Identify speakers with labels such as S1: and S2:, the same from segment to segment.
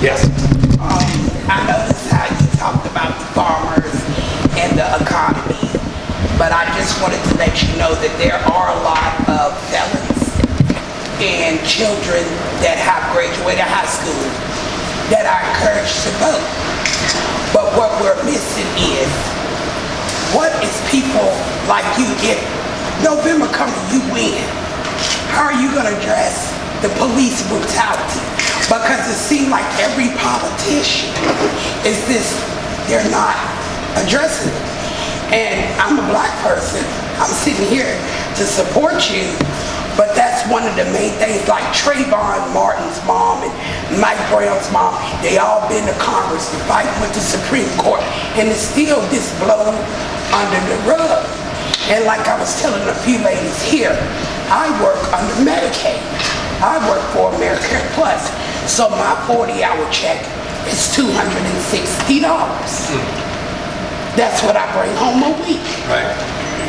S1: Yes.
S2: I noticed how you talked about the farmers and the economy, but I just wanted to let you know that there are a lot of felons and children that have graduated high school that are encouraged to vote. But what we're missing is, what is people like you, if November comes and you win, how are you going to address the police brutality? Because it seems like every politician is this, they're not addressing it. And I'm a black person, I'm sitting here to support you, but that's one of the main things, like Trayvon Martin's mom and Mike Brown's mom, they all been to Congress to fight with the Supreme Court, and it's still this blown under the rug. And like I was telling a few ladies here, I work under Medicaid. I work for America Plus. So my 40-hour check is $260. That's what I bring home a week.
S1: Right.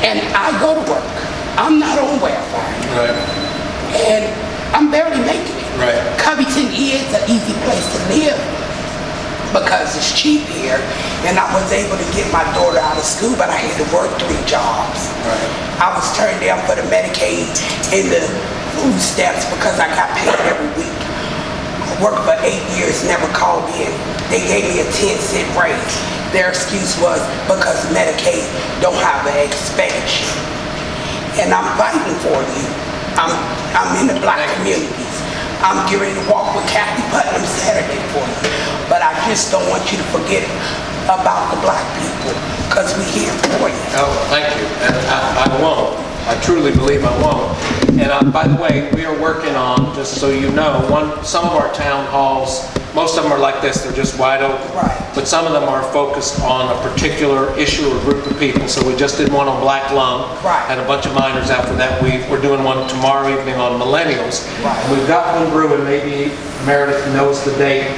S2: And I go to work. I'm not on welfare.
S1: Right.
S2: And I'm barely making it.
S1: Right.
S2: Covington is an easy place to live because it's cheap here. And I was able to get my daughter out of school, but I had to work 3 jobs.
S1: Right.
S2: I was turned down for the Medicaid and the food stamps because I got paid every week. I worked for 8 years, never called in. They gave me a 10-cent raise. Their excuse was because Medicaid don't have an expansion. And I'm fighting for you. I'm in the black communities. I'm getting ready to walk with Kathy Putnam Saturday for you. But I just don't want you to forget about the black people, because we're here for you.
S1: Oh, thank you. And I won't. I truly believe I won't. And by the way, we are working on, just so you know, some of our town halls, most of them are like this, they're just wide open.
S2: Right.
S1: But some of them are focused on a particular issue or group of people. So we just did one on black lung.
S2: Right.
S1: Had a bunch of minors after that. We're doing one tomorrow evening on millennials.
S2: Right.
S1: And we've got one brewing, maybe Meredith knows the date.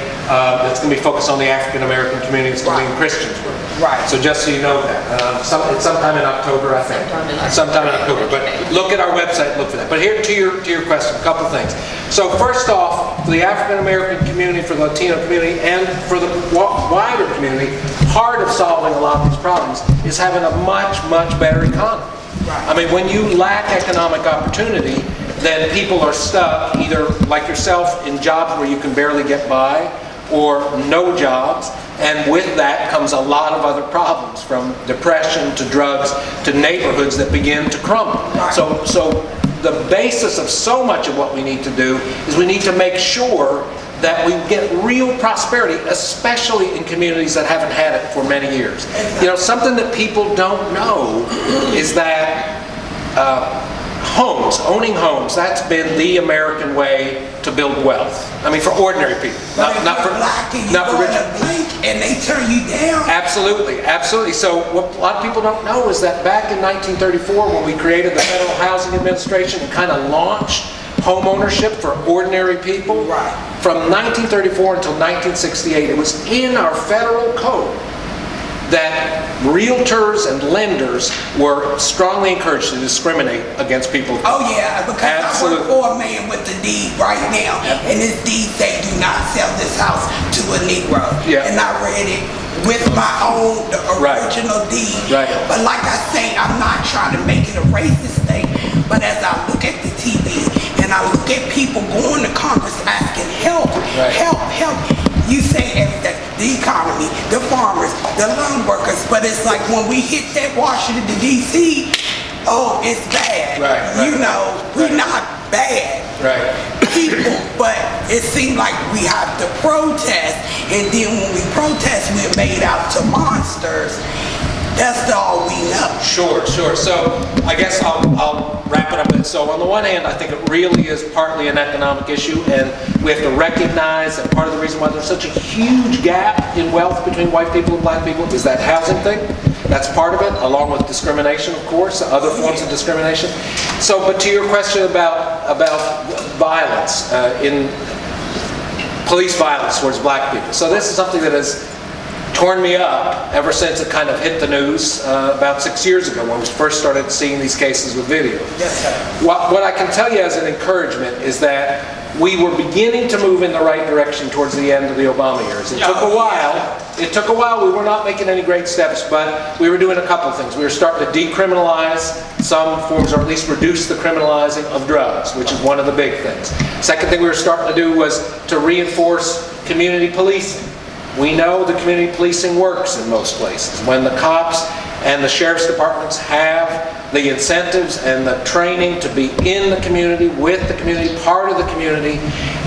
S1: It's going to be focused on the African American community. It's going to be in Christiansburg.
S2: Right.
S1: So just so you know that. It's sometime in October, I think. Sometime in October. But look at our website, look for that. But here to your question, a couple things. So first off, for the African American community, for the Latino community, and for the wider community, part of solving a lot of these problems is having a much, much better economy.
S2: Right.
S1: I mean, when you lack economic opportunity, then people are stuck either like yourself in jobs where you can barely get by, or no jobs, and with that comes a lot of other problems, from depression to drugs to neighborhoods that begin to crumble.
S2: Right.
S1: So the basis of so much of what we need to do is we need to make sure that we get real prosperity, especially in communities that haven't had it for many years. You know, something that people don't know is that owning homes, that's been the American way to build wealth. I mean, for ordinary people, not for rich people.
S2: And they turn you down.
S1: Absolutely, absolutely. So what a lot of people don't know is that back in 1934, when we created the Federal Housing Administration and kind of launched home ownership for ordinary people,
S2: right.
S1: From 1934 until 1968, it was in our federal code that realtors and lenders were strongly encouraged to discriminate against people.
S2: Oh yeah, because
S1: Absolutely.
S2: I work for a man with the deed right now, and this deed say do not sell this house to a Negro.
S1: Yeah.
S2: And I read it with my own, the original deed.
S1: Right.
S2: But like I say, I'm not trying to make it a racist thing, but as I look at the TV and I look at people going to Congress asking help,
S1: Right.
S2: help, you say everything, the economy, the farmers, the loan workers, but it's like when we hit that Washington D.C., oh, it's bad.
S1: Right,
S2: you know, we're not bad people, but it seems like we have to protest, and then when we protest, we're made out to monsters. That's all we know.
S1: Sure. So I guess I'll wrap it up. So on the one hand, I think it really is partly an economic issue, and we have to recognize that part of the reason why there's such a huge gap in wealth between white people and black people is that housing thing. That's part of it, along with discrimination, of course, other forms of discrimination. So, but to your question about violence, in police violence towards black people. So this is something that is torn me up ever since it kind of hit the news about 6 years ago when we first started seeing these cases with video.
S2: Yes, sir.
S1: What I can tell you as an encouragement is that we were beginning to move in the right direction towards the end of the Obama years. It took a while. It took a while. We were not making any great steps, but we were doing a couple things. We were starting to decriminalize some forms, or at least reduce the criminalizing of drugs, which is one of the big things. Second thing we were starting to do was to reinforce community policing. We know the community policing works in most places. When the cops and the sheriff's departments have the incentives and the training to be in the community, with the community, part of the community,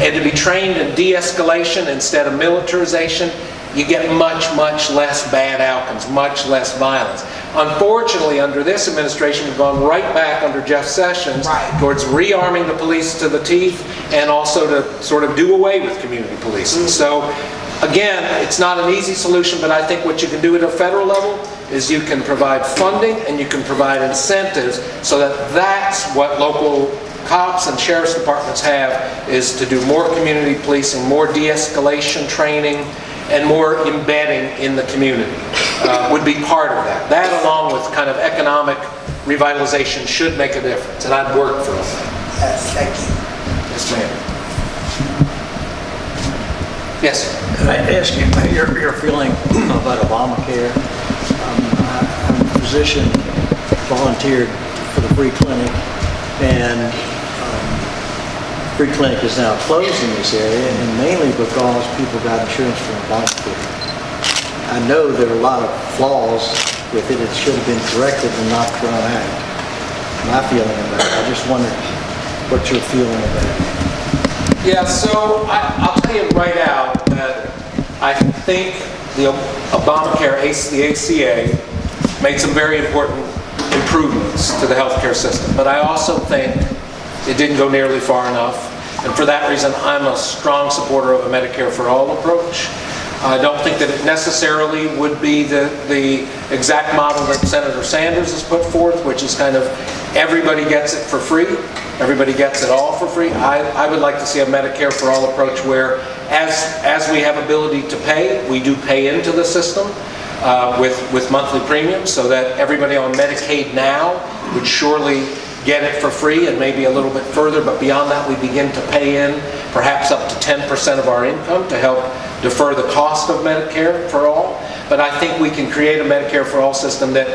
S1: and to be trained in de-escalation instead of militarization, you get much, much less bad outcomes, much less violence. Unfortunately, under this administration, we've gone right back under Jeff Sessions towards rearming the police to the teeth and also to sort of do away with community policing. So, again, it's not an easy solution, but I think what you can do at a federal level is you can provide funding and you can provide incentives so that that's what local cops and sheriff's departments have, is to do more community policing, more de-escalation training, and more embedding in the community would be part of that. That, along with kind of economic revitalization, should make a difference, and I'd work for that.
S2: Yes, thank you.
S1: Yes, ma'am. Yes?
S3: Could I ask you about your feeling about Obamacare? I'm a physician, volunteered for the free clinic, and free clinic is now closed in this area, and mainly because people got insurance from Obamacare. I know there are a lot of flaws with it. It should have been corrected and not thrown out. My feeling about it. I just wondered what your feeling about it.
S1: Yeah, so I'll tell you right out that I think the Obamacare, the ACA, made some very important improvements to the healthcare system, but I also think it didn't go nearly far enough, and for that reason I'm a strong supporter of a Medicare for All approach. I don't think that it necessarily would be the exact model that Senator Sanders has put forth, which is kind of everybody gets it for free, everybody gets it all for free. I would like to see a Medicare for All approach where as we have ability to pay, we do pay into the system with monthly premiums, so that everybody on Medicaid now would surely get it for free and maybe a little bit further, but beyond that we begin to pay in perhaps up to 10% of our income to help defer the cost of Medicare for All. But I think we can create a Medicare for All system that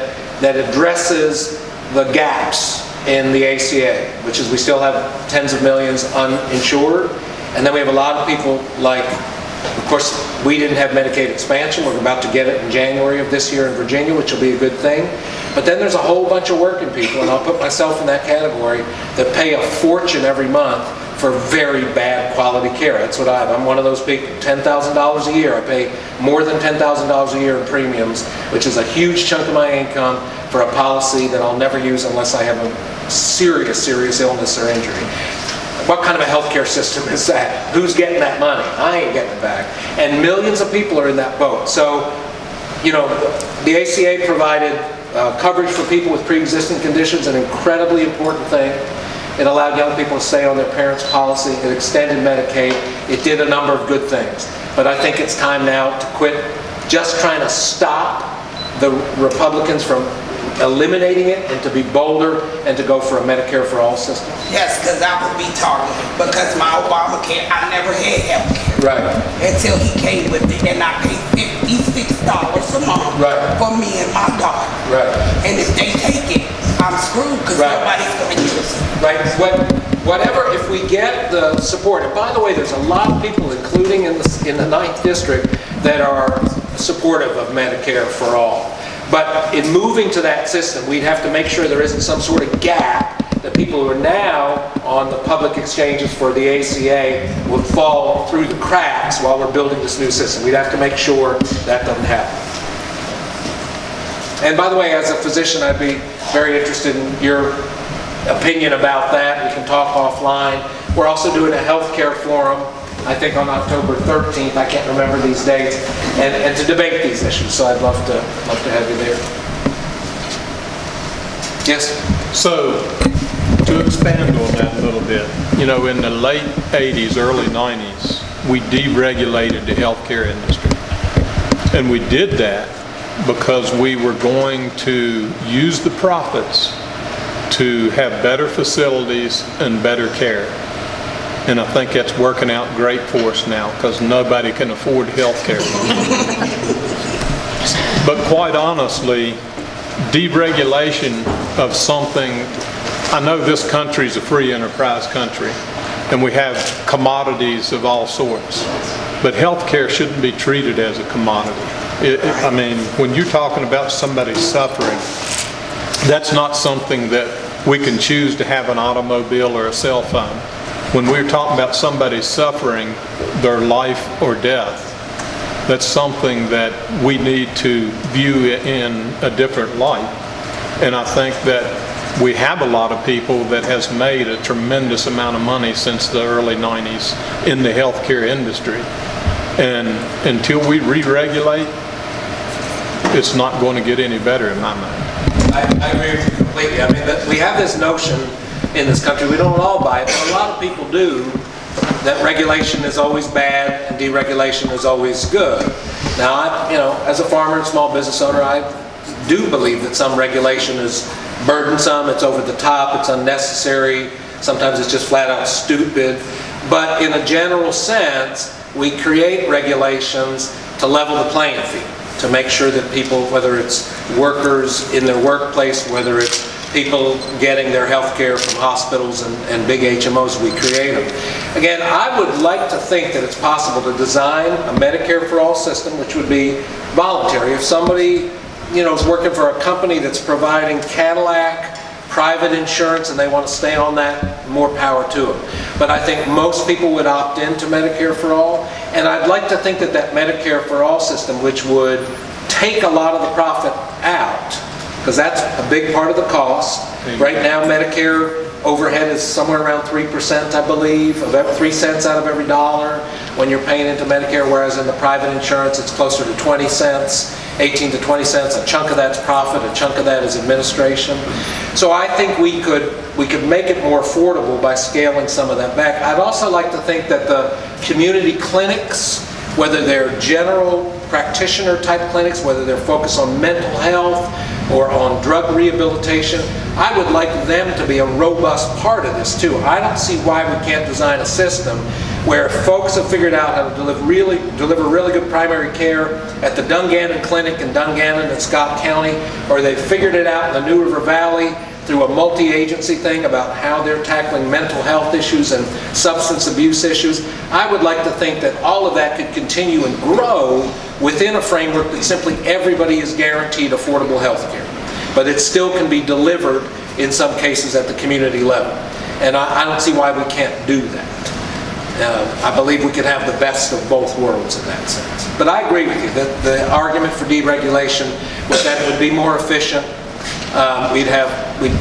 S1: addresses the gaps in the ACA, which is we still have tens of millions uninsured, and then we have a lot of people like, of course, we didn't have Medicaid expansion. We're about to get it in January of this year in Virginia, which will be a good thing. But then there's a whole bunch of working people, and I'll put myself in that category, that pay a fortune every month for very bad quality care. That's what I have. I'm one of those people. $10,000 a year. I pay more than $10,000 a year in premiums, which is a huge chunk of my income for a policy that I'll never use unless I have a serious, serious illness or injury. What kind of a healthcare system is that? Who's getting that money? I ain't getting it back. And millions of people are in that boat. So, you know, the ACA provided coverage for people with pre-existing conditions, an incredibly important thing. It allowed young people to stay on their parents' policy. It extended Medicaid. It did a number of good things. But I think it's time now to quit just trying to stop the Republicans from eliminating it, and to be bolder and to go for a Medicare for All system.
S2: Yes, because I would be targeted because my Obamacare, I never had health care.
S1: Right.
S2: Until he came with it, and I paid $56 a month for me and my daughter.
S1: Right.
S2: And if they take it, I'm screwed because nobody's going to use it.
S1: Right. Whatever, if we get the support, and by the way, there's a lot of people, including in the 9th District, that are supportive of Medicare for All. But in moving to that system, we'd have to make sure there isn't some sort of gap that people who are now on the public exchanges for the ACA would fall through the cracks while we're building this new system. We'd have to make sure that doesn't happen. And by the way, as a physician, I'd be very interested in your opinion about that. We can talk offline. We're also doing a healthcare forum, I think on October 13th, I can't remember these dates, and to debate these issues. So I'd love to have you there. Yes?
S4: So, to expand on that a little bit, you know, in the late 80s, early 90s, we deregulated the healthcare industry. And we did that because we were going to use the profits to have better facilities and better care. And I think that's working out great for us now because nobody can afford health care. But quite honestly, deregulation of something, I know this country's a free enterprise country and we have commodities of all sorts, but health care shouldn't be treated as a commodity. I mean, when you're talking about somebody suffering, that's not something that we can choose to have an automobile or a cell phone. When we're talking about somebody suffering their life or death, that's something that we need to view in a different light. And I think that we have a lot of people that has made a tremendous amount of money since the early 90s in the healthcare industry. And until we re-regulate, it's not going to get any better in my mind.
S1: I agree with you completely. I mean, we have this notion in this country, we don't all buy it, but a lot of people do, that regulation is always bad and deregulation is always good. Now, as a farmer and small business owner, I do believe that some regulation is burdensome, it's over the top, it's unnecessary, sometimes it's just flat out stupid. But in a general sense, we create regulations to level the playing field, to make sure that people, whether it's workers in their workplace, whether it's people getting their health care from hospitals and big HMOs, we create them. Again, I would like to think that it's possible to design a Medicare for All system, which would be voluntary. If somebody, is working for a company that's providing Cadillac private insurance and they want to stay on that, more power to them. But I think most people would opt into Medicare for All, and I'd like to think that that Medicare for All system, which would take a lot of the profit out, because that's a big part of the cost. Right now, Medicare overhead is somewhere around 3%, I believe, of 3 cents out of every dollar when you're paying into Medicare, whereas in the private insurance, it's closer to 20 cents, 18 to 20 cents. A chunk of that's profit, a chunk of that is administration. So I think we could make it more affordable by scaling some of that back. I'd also like to think that the community clinics, whether they're general practitioner type clinics, whether they're focused on mental health or on drug rehabilitation, I would like them to be a robust part of this too. I don't see why we can't design a system where folks have figured out how to deliver really good primary care at the Dungannon Clinic in Dungannon and Scott County, or they've figured it out in the New River Valley through a multi-agency thing about how they're tackling mental health issues and substance abuse issues. I would like to think that all of that could continue and grow within a framework that simply everybody is guaranteed affordable health care. But it still can be delivered in some cases at the community level. And I don't see why we can't do that. I believe we could have the best of both worlds in that sense. But I agree with you that the argument for deregulation was that it would be more efficient, we'd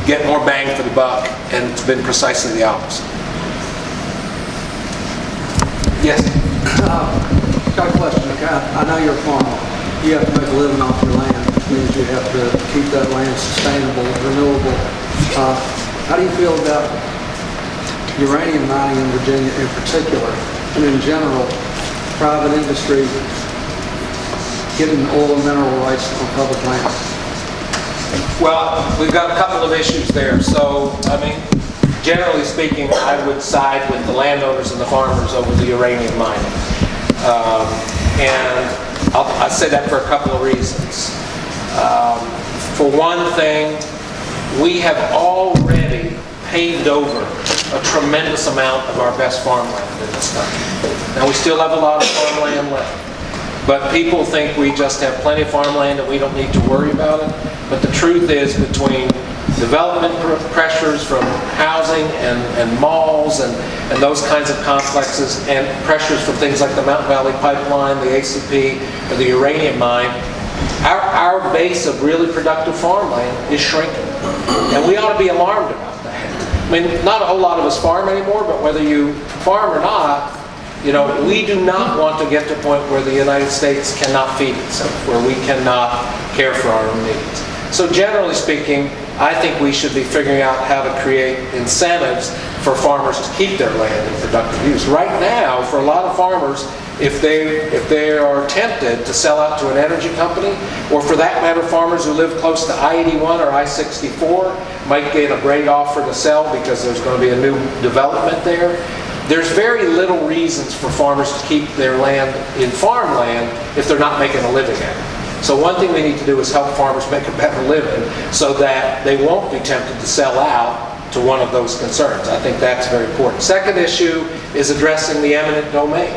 S1: get more bang for the buck, and it's been precisely the opposite. Yes?
S5: Got a question. I know you're a farmer. You have to make a living off your land, which means you have to keep that land sustainable, renewable. How do you feel about uranium mining in Virginia in particular, and in general, private industry getting oil and mineral rights on public lands?
S1: Well, we've got a couple of issues there. So, generally speaking, I would side with the landowners and the farmers over the uranium mining. And I say that for a couple of reasons. For one thing, we have already paved over a tremendous amount of our best farmland in this country. Now, we still have a lot of farmland left. But people think we just have plenty of farmland and we don't need to worry about it. But the truth is, between development pressures from housing and malls and those kinds of complexes, and pressures from things like the Mountain Valley Pipeline, the ACP, or the uranium mine, our base of really productive farmland is shrinking. And we ought to be alarmed about that. Not a whole lot of us farm anymore, but whether you farm or not, we do not want to get to a point where the United States cannot feed itself, where we cannot care for our own needs. So generally speaking, I think we should be figuring out how to create incentives for farmers to keep their land in productive use. Right now, for a lot of farmers, if they are tempted to sell out to an energy company, or for that matter, farmers who live close to I-81 or I-64 might get a great offer to sell because there's going to be a new development there. There's very little reasons for farmers to keep their land in farmland if they're not making a living at it. So one thing we need to do is help farmers make a better living so that they won't be tempted to sell out to one of those concerns. I think that's very important. Second issue is addressing the eminent domain.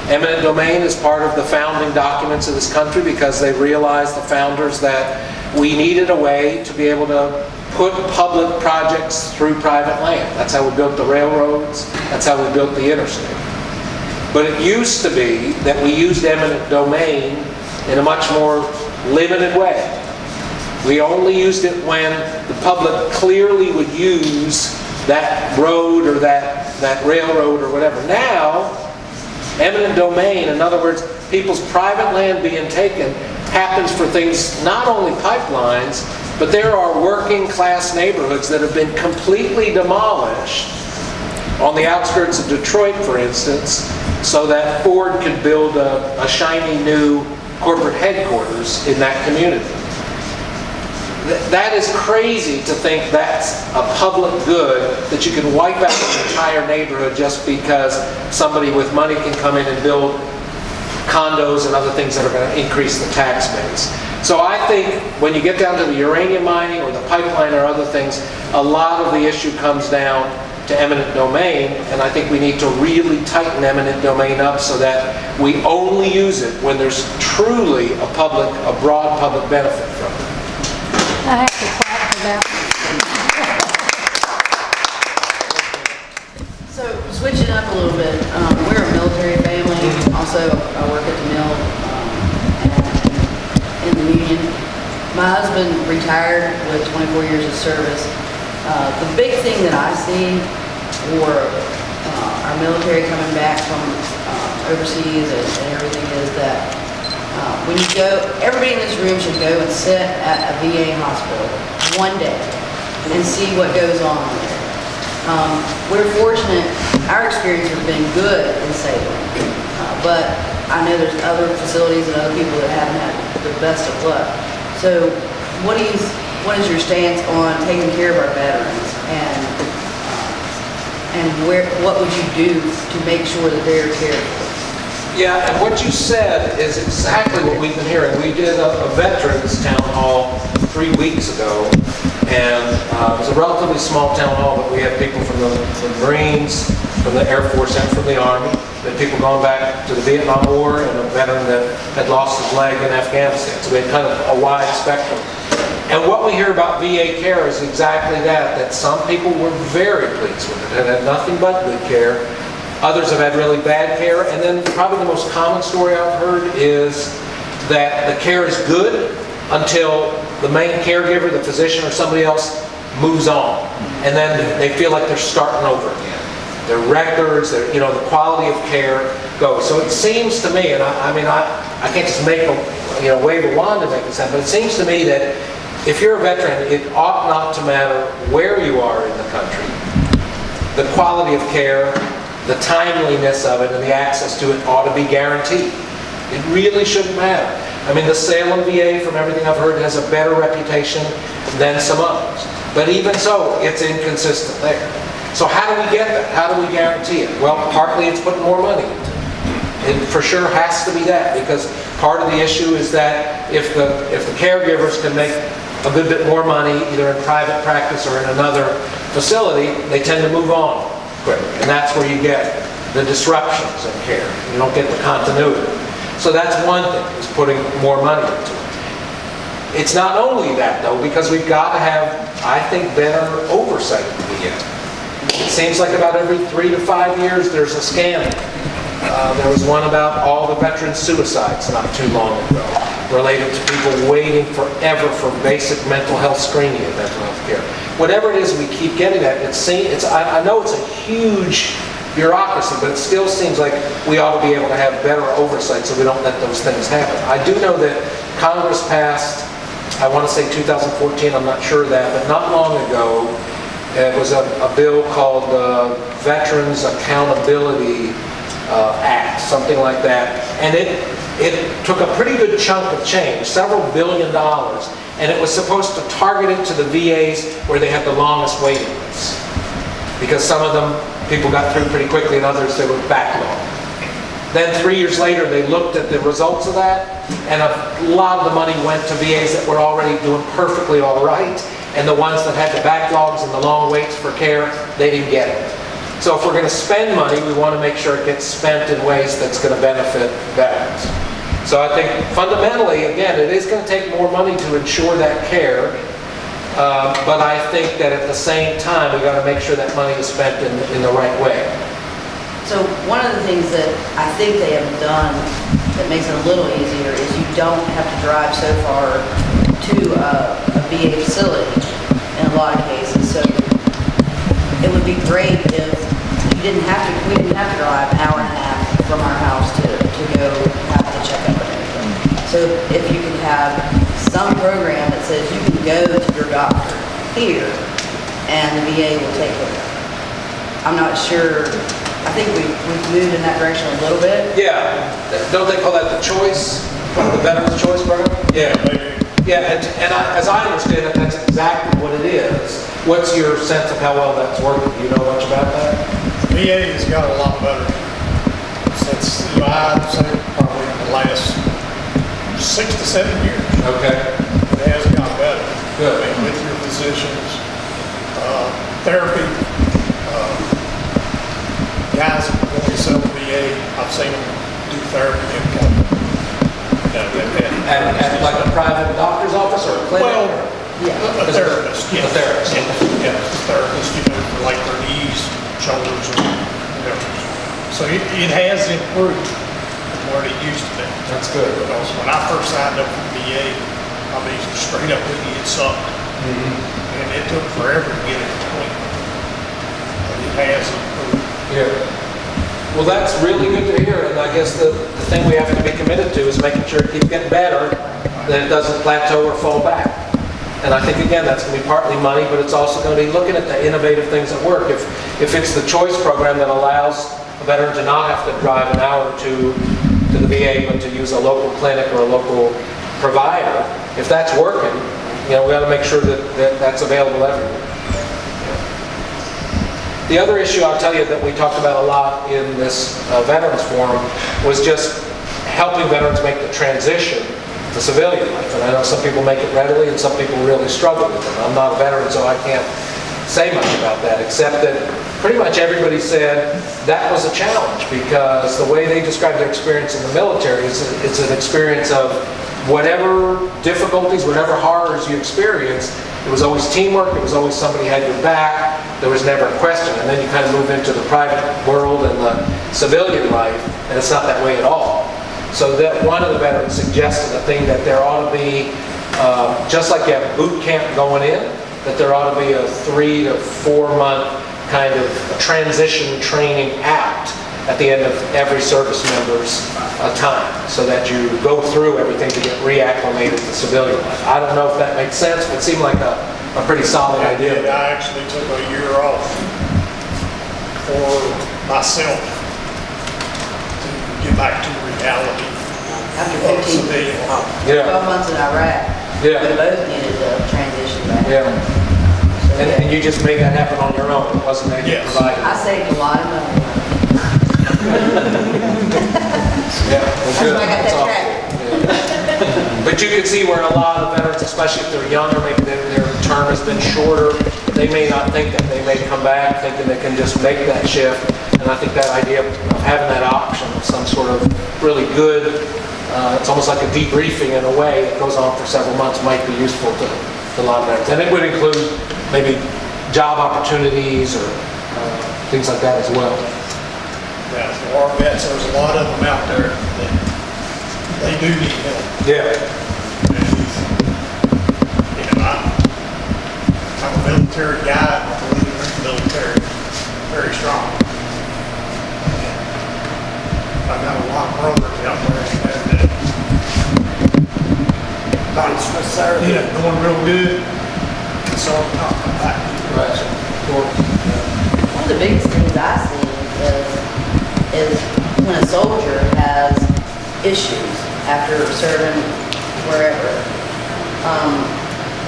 S1: Eminent domain is part of the founding documents of this country because they realized, the founders, that we needed a way to be able to put public projects through private land. That's how we built the railroads. That's how we built the interstate. But it used to be that we used eminent domain in a much more limited way. We only used it when the public clearly would use that road or that railroad or whatever. Now, eminent domain, in other words, people's private land being taken, happens for things, not only pipelines, but there are working class neighborhoods that have been completely demolished on the outskirts of Detroit, for instance, so that Ford could build a shiny new corporate headquarters in that community. That is crazy to think that's a public good, that you can wipe out an entire neighborhood just because somebody with money can come in and build condos and other things that are going to increase the tax base. So I think when you get down to the uranium mining or the pipeline or other things, a lot of the issue comes down to eminent domain, and I think we need to really tighten eminent domain up so that we only use it when there's truly a broad public benefit from it.
S6: I have to clap for that. So switching up a little bit, we're a military family. Also, I work at the mill and in the union. My husband retired with 24 years of service. The big thing that I see for our military coming back from overseas and everything is that when you go, everybody in this room should go and sit at a VA hospital one day and see what goes on there. We're fortunate, our experience has been good in Salem, but I know there's other facilities and other people that haven't had the best of luck. So what is your stance on taking care of our veterans, and what would you do to make sure that they're cared for?
S1: Yeah, and what you said is exactly what we've been hearing. We did a veterans town hall 3 weeks ago, and it was a relatively small town hall, but we had people from the Marines, from the Air Force, and from the Army. We had people going back to the Vietnam War, and a veteran that had lost his leg in Afghanistan. So we had kind of a wide spectrum. And what we hear about VA care is exactly that some people were very pleased with it and had nothing but good care. Others have had really bad care, and then probably the most common story I've heard is that the care is good until the main caregiver, the physician or somebody else, moves on, and then they feel like they're starting over again. Their records, the quality of care goes. So it seems to me, and I can't just make wave a wand to make this happen, but it seems to me that if you're a veteran, it ought not to matter where you are in the country. The quality of care, the timeliness of it, and the access to it ought to be guaranteed. It really shouldn't matter. I mean, the Salem VA, from everything I've heard, has a better reputation than some others. But even so, it's inconsistent there. So how do we get that? How do we guarantee it? Well, partly it's putting more money into it. It for sure has to be that, because part of the issue is that if the caregivers can make a good bit more money, either in private practice or in another facility, they tend to move on quicker. And that's where you get the disruptions in care. You don't get the continuity. So that's one thing, is putting more money into it. It's not only that, though, because we've got to have, I think, better oversight of the VA. It seems like about every 3 to 5 years there's a scandal. There was one about all the veteran suicides not too long ago, related to people waiting forever for basic mental health screening and mental health care. Whatever it is we keep getting at, I know it's a huge bureaucracy, but it still seems like we ought to be able to have better oversight so we don't let those things happen. I do know that Congress passed, I want to say 2014, I'm not sure of that, but not long ago, It was a bill called Veterans Accountability Act, something like that. And it took a pretty good chunk of change, several $1 billion, and it was supposed to target it to the VAs where they had the longest waiting lists. Because some of them, people got through pretty quickly, and others, they were backlogged. Then 3 years later, they looked at the results of that, and a lot of the money went to VAs that were already doing perfectly all right, and the ones that had the backlogs and the long waits for care, they didn't get it. So if we're going to spend money, we want to make sure it gets spent in ways that's going to benefit veterans. So I think fundamentally, again, it is going to take more money to ensure that care, but I think that at the same time, we've got to make sure that money is spent in the right way.
S6: So one of the things that I think they have done that makes it a little easier is you don't have to drive so far to a VA facility in a lot of cases. So it would be great if we didn't have to drive an hour and a half from our house to go have the checkup and everything. So if you could have some program that says you can go to your doctor here and the VA will take care of it. I'm not sure. I think we've moved in that direction a little bit.
S1: Yeah, don't they call that the choice, the Veterans Choice Program? Yeah. Yeah, and as I understand it, that's exactly what it is. What's your sense of how well that's working? Do you know much about that?
S7: VA has got a lot better since, I'd say probably in the last 6 to 7 years.
S1: Okay.
S7: It has got better.
S1: Good.
S7: I mean, with your physicians, therapy, guys when we sell VA, I've seen them do therapy in
S1: At like a private doctor's office or a clinic?
S7: Well,
S6: Yeah.
S7: a therapist, yes.
S1: A therapist.
S7: Yeah, a therapist, for like their knees, shoulders, or whatever. So it has improved from what it used to be.
S1: That's good.
S7: Because when I first signed up for VA, I mean, straight up with you, it sucked. And it took forever to get it complete. But it has improved.
S1: Yeah. Well, that's really good to hear, and I guess the thing we have to be committed to is making sure it keeps getting better, that it doesn't plateau or fall back. And I think, again, that's going to be partly money, but it's also going to be looking at the innovative things that work. If it's the choice program that allows a veteran to not have to drive an hour or two to the VA, but to use a local clinic or a local provider, if that's working, we got to make sure that that's available everywhere. The other issue I'll tell you that we talked about a lot in this Veterans Forum was just helping veterans make the transition to civilian life. And I know some people make it readily and some people really struggle with it. I'm not a veteran, so I can't say much about that, except that pretty much everybody said that was a challenge because the way they described their experience in the military is it's an experience of whatever difficulties, whatever horrors you experienced, it was always teamwork, it was always somebody had your back, there was never a question. And then you kind of move into the private world and the civilian life, and it's not that way at all. So that one of the veterans suggested a thing that there ought to be, just like you have boot camp going in, that there ought to be a 3 to 4 month kind of transition training out at the end of every service member's time, so that you go through everything to get reacclimated to civilian life. I don't know if that makes sense, but it seemed like a pretty solid idea.
S7: I actually took a year off for myself to get back to reality.
S6: After 15,
S7: Civilian life.
S6: 12 months in Iraq,
S1: Yeah.
S6: we both needed to transition back.
S1: Yeah.
S6: So,
S1: And you just made that happen on your own. It wasn't anything
S7: Yes.
S1: provided.
S6: I saved a lot of money.
S1: Yeah, well, good.
S6: That's why I got
S1: That's
S6: that
S1: awesome.
S6: track.
S1: But you can see where a lot of veterans, especially if they're younger, maybe their term has been shorter, they may not think that. They may come back thinking they can just make that shift. And I think that idea of having that option of some sort of really good, it's almost like a debriefing in a way that goes on for several months might be useful to a lot of veterans. And it would include maybe job opportunities or things like that as well.
S7: Yeah, for our vets, there's a lot of them out there that they do need help.
S1: Yeah.
S7: And, I'm a military guy, I believe in the military very strong. I got a lot of brothers out there that not necessarily doing real good, so I'm not come back.
S1: Right.
S5: for?
S6: One of the biggest things I see is when a soldier has issues after serving wherever.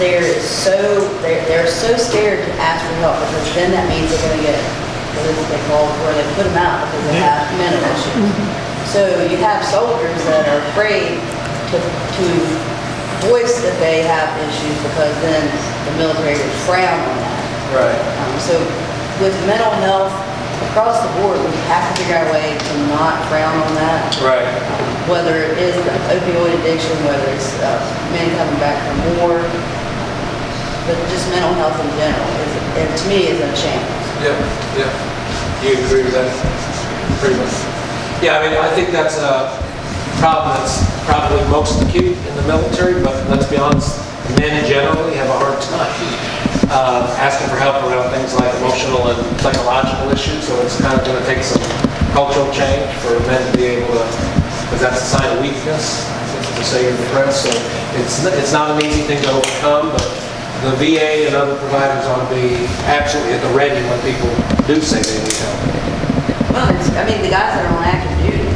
S6: They're so scared to ask for help because then that means they're going to get what is it they call where they put them out because they have mental issues. So you have soldiers that are afraid to voice that they have issues because then the military would frown on that.
S1: Right.
S6: So with mental health across the board, we have to figure out a way to not frown on that.
S1: Right.
S6: Whether it is the opioid addiction, whether it's men coming back from war, but just mental health in general, to me, is a shambles.
S1: Yeah, yeah. Do you agree with that? Pretty much. Yeah, I mean, I think that's a problem that's probably most acute in the military, but let's be honest, men generally have a hard time asking for help around things like emotional and psychological issues, so it's kind of going to take some cultural change for men to be able to, because that's a sign of weakness, to say you're depressed, so it's not an easy thing to overcome, but the VA and other providers ought to be absolutely at the ready when people do say they need help.
S6: Well, the guys that are on active duty,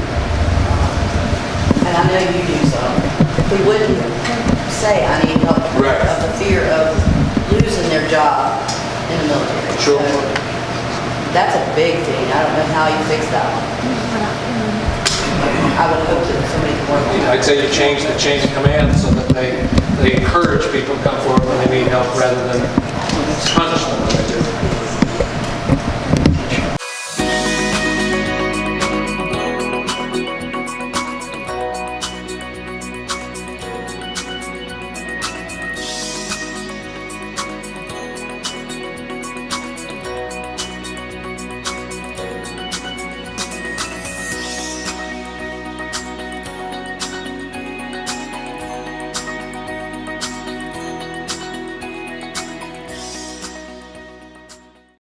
S6: and I know you do some, we wouldn't say, I need help
S1: Right.
S6: of the fear of losing their job in the military.
S1: Sure.
S6: So, that's a big thing. I don't know how you fix that one. I would hope that somebody can work on that.
S1: I'd say you change the chain of command so that they encourage people to come forward when they need help rather than punish them when they do.